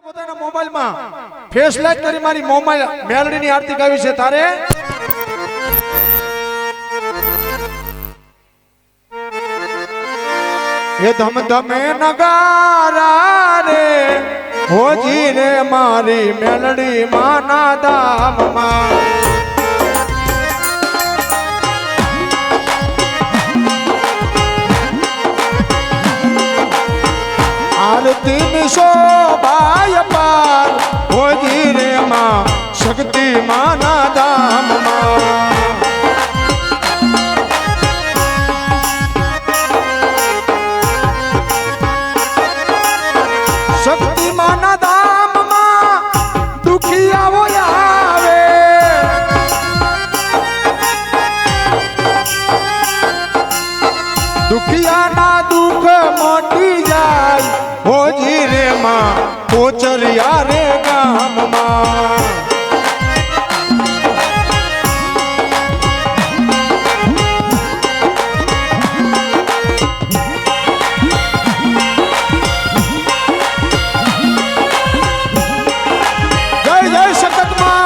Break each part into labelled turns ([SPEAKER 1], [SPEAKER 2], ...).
[SPEAKER 1] પોતાના મોબાઈલમાં face light કરી મારી મોબાઈલ મેલડીની આરતી ગાવી છે તારે એ ધમ ધમે નગારા રે હોજી રે મારી મેલડી માના ધામમાં आरती में शोभाय पार होजी रे माँ शक्ति माना धाम शक्ति माना धाम दुखिया वो आवे दुखिया ना दुख मोटी जाय होजी रे माँ कोचरिया रे गाम माँ जय जय सकत माँ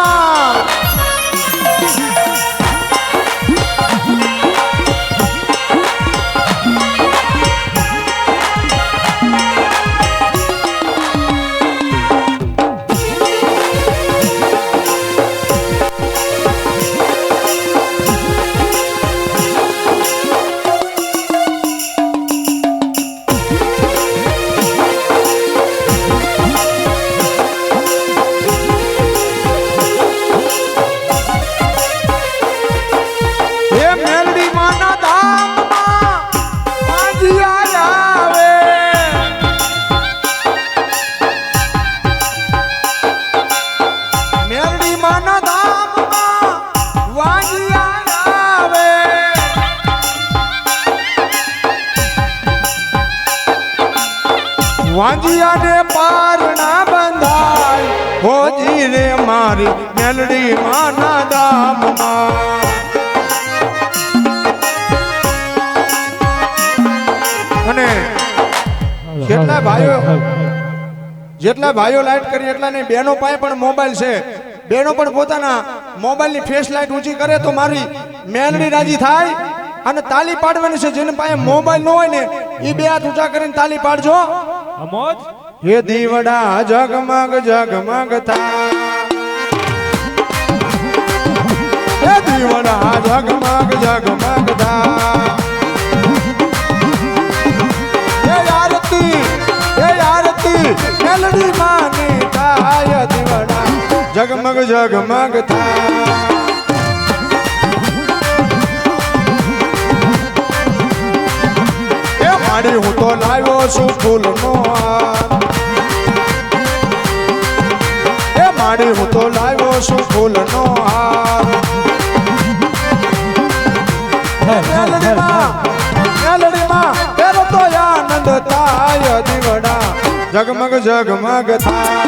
[SPEAKER 1] वांजिया ने पार ना बंधाय होजी रे मारी मेलडी माना दाम અને જેટલા ભાઈઓ લાઈટ કરી એટલા નહીં બેનો પાસે પણ મોબાઈલ છે બેનો પણ પોતાના મોબાઈલની ફેસ લાઈટ ઊંચી કરે તો મારી મેલડી રાજી થાય અને તાલી પાડવાની છે જેને પાસે મોબાઈલ ન હોય ને એ બે હાથ ઊંચા કરીને તાલી પાડજો અમોજ હે દીવડા જગમગ જગમગ થા હે દીવડા જગમગ જગમગ થા હે આરતી મેલડી માની થાય દીવડા જગમગ જગમગ થા માડી હું તો લાવ્યો છું ફૂલનો હાર એ માડી હું તો લાવ્યો છું ફૂલનો હાર મેલડીમાં તેરો તો આનંદ થાય દીવડા જગમગ જગમગ થાય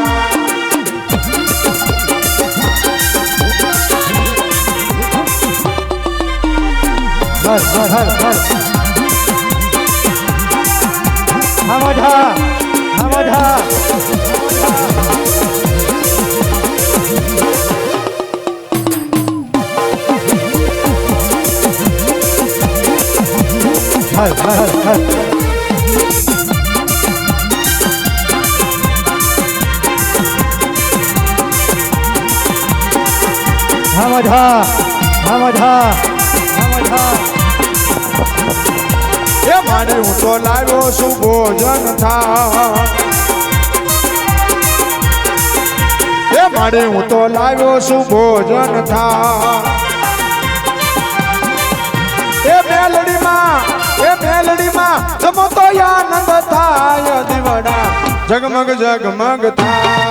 [SPEAKER 1] હર હર હર હર हमधा हमधा हर हर हर हमधा हमधा हमधा એ મારી હું તો લાવ્યો છું ભોજન થા એ મારી હું તો લાવ્યો છું ભોજન થા એ મેલડીમાં જમો તો આનંદ થાય દીવડા જગમગ જગમગ થા